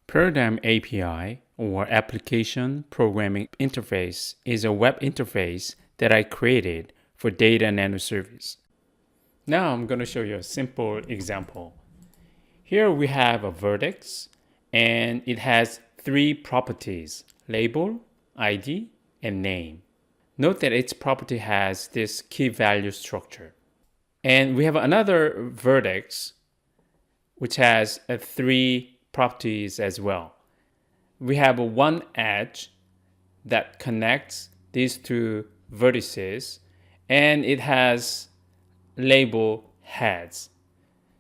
Peridyme API, or Application Programming Interface, is a web interface that I created for Data Nanoservice. Now I'm going to show you a simple example. Here we have a vertex, and it has three properties: label, ID, and name. Note that its property has this key value structure. And we have another vertex which has three properties as well. We have one edge that connects these two vertices, and it has label heads.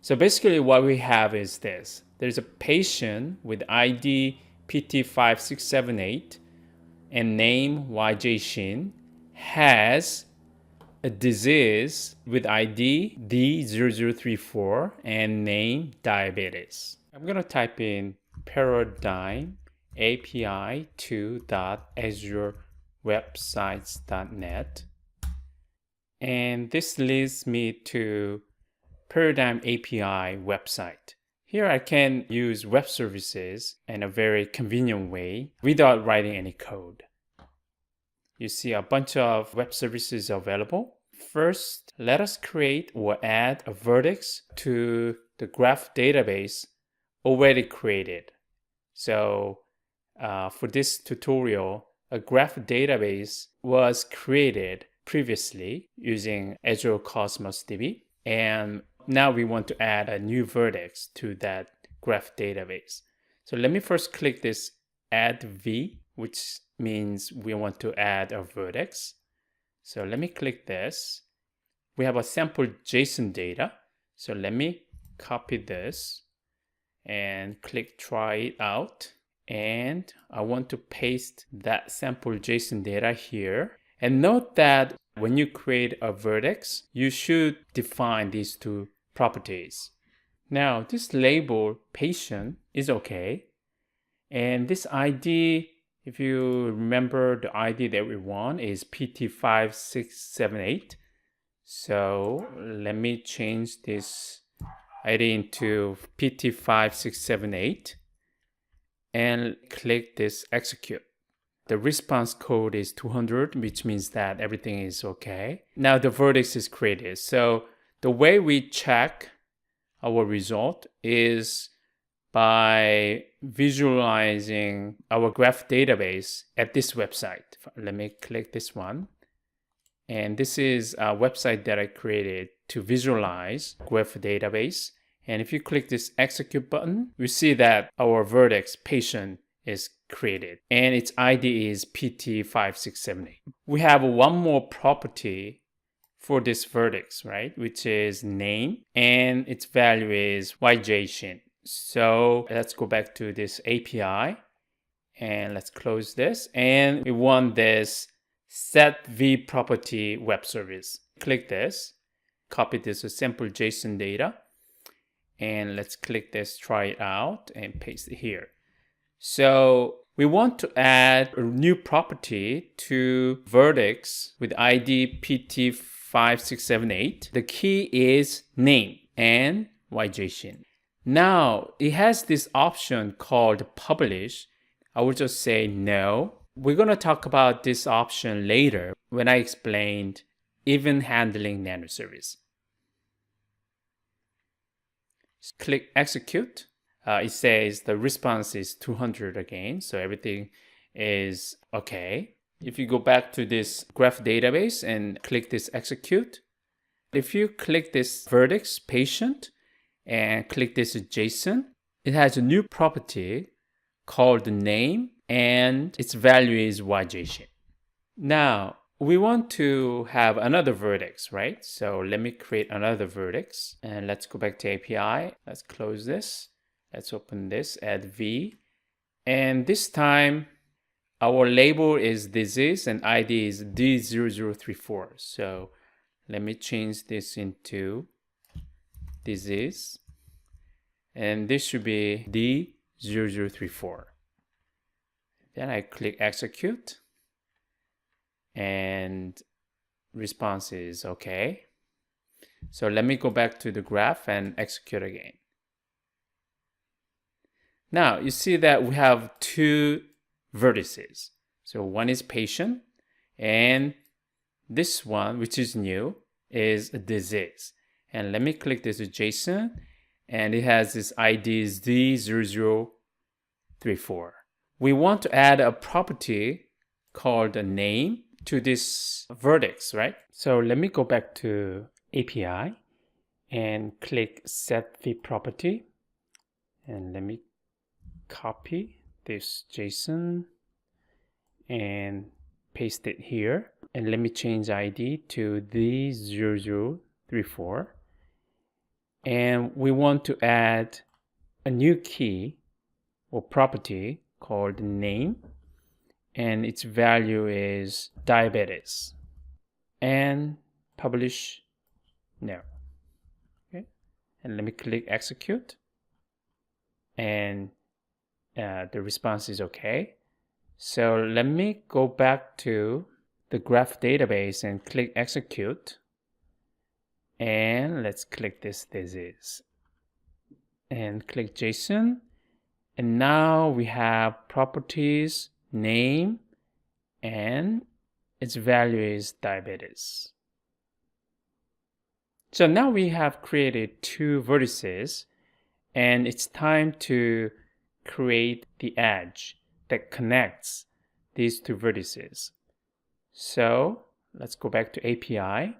So basically what we have is this. There's a patient with ID PT5678 and name YJ Shin has a disease with ID D0034 and name diabetes. I'm going to type in peridyme API 2.azurewebsites.net, and this leads me to Peridyme API website. Here I can use web services in a very convenient way without writing any code. You see a bunch of web services available. First, let us create or add a vertex to the graph database already created. So for this tutorial, a graph database was created previously using Azure Cosmos DB, and now we want to add a new vertex to that graph database. So let me first click this add v, which means we want to add a vertex. So let me click this. We have a sample JSON data. So let me copy this and click try it out. And I want to paste that sample JSON data here. And note that when you create a vertex, you should define these two properties. Now, this label patient is okay. And this ID, if you remember, the ID that we want is PT5678. So let me change this ID into PT5678 and click this execute. The response code is 200, which means that everything is okay. Now the vertex is created. So the way we check our result is by visualizing our graph database at this website. Let me click this one. And this is a website that I created to visualize graph database. And if you click this execute button, we see that our vertex patient is created and its ID is PT5678. We have one more property for this vertex, right? Which is name, and its value is YJ Shin. So let's go back to this API and let's close this. And we want this set v property web service. Click this, copy this sample JSON data, and let's click this, try it out, and paste it here. So we want to add a new property to vertex with ID PT5678. The key is name and YJ Shin. Now it has this option called publish. I will just say no. We're going to talk about this option later when I explained event handling Nanoservice. Click execute. It says the response is 200 again, so everything is okay. If you go back to this graph database and click this execute, if you click this vertex patient and click this JSON, it has a new property called name, and its value is YJ Shin. Now, we want to have another vertex, right? So let me create another vertex, and let's go back to API. Let's close this. Let's open this, add v. And this time, our label is disease and ID is D0034. So let me change this into disease. And this should be D0034. Then I click execute. And response is okay. So let me go back to the graph and execute again. Now you see that we have two vertices. So one is patient, and this one, which is new, is a disease. And let me click this JSON, and it has this ID Z0034. We want to add a property called a name to this vertex, right? So let me go back to API and click set the property. And let me copy this JSON and paste it here. And let me change ID to Z0034. And we want to add a new key or property called name, and its value is diabetes, and publish now. Okay, and let me click execute, and the response is okay. So let me go back to the graph database and click execute. And let's click this disease and click JSON. And now we have properties, name, and its value is diabetes. So now we have created two vertices, and it's time to create the edge that connects these two vertices. So let's go back to API.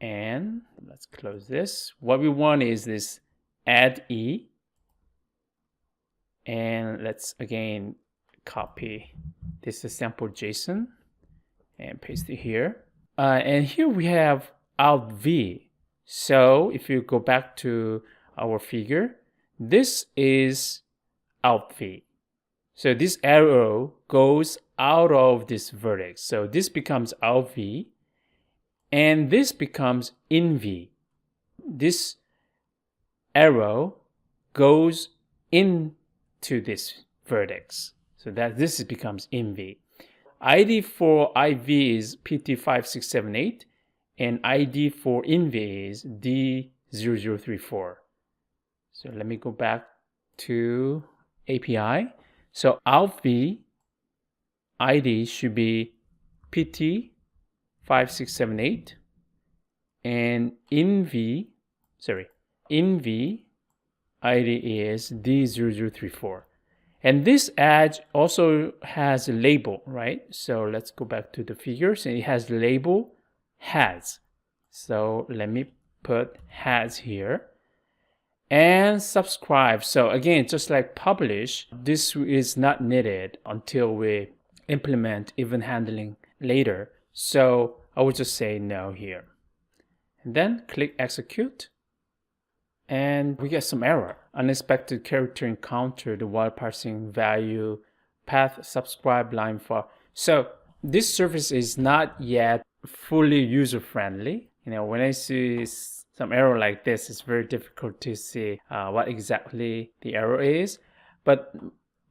And let's close this. What we want is this add E. And let's again copy this sample JSON and paste it here. And here we have out V. So if you go back to our figure, this is out V. So this arrow goes out of this vertex. So this becomes out V. And this becomes in V. This arrow goes into this vertex. So that this becomes in V. ID for IV is PT5678, and ID for INV is D0034. So let me go back to API. So out V ID should be PT5678, and in V ID is D0034. And this edge also has a label, right? So let's go back to the figures, and it has the label has. So let me put has here. And subscribe. So again, just like publish, this is not needed until we implement event handling later. So I will just say no here. And then click execute. And we get some error. Unexpected character encountered while parsing value path subscribe line for. So this service is not yet fully user-friendly. When I see some error like this, it's very difficult to see what exactly the error is. But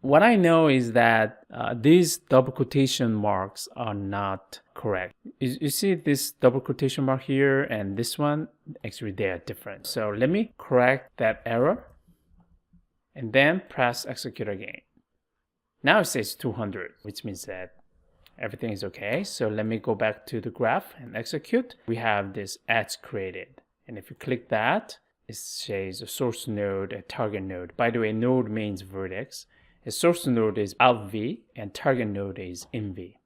what I know is that these double quotation marks are not correct. You see this double quotation mark here and this one? Actually, they are different. So let me correct that error and then press execute again. Now it says 200, which means that everything is okay. So let me go back to the graph and execute. We have this edge created. And if you click that, it says a source node, a target node. By the way, node means vertex. A source node is out V and target node is in V.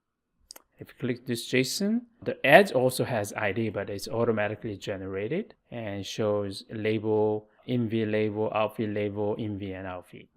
If you click this JSON, the edge also has ID, but it's automatically generated and shows label, in V label, out V label, in V, and out V.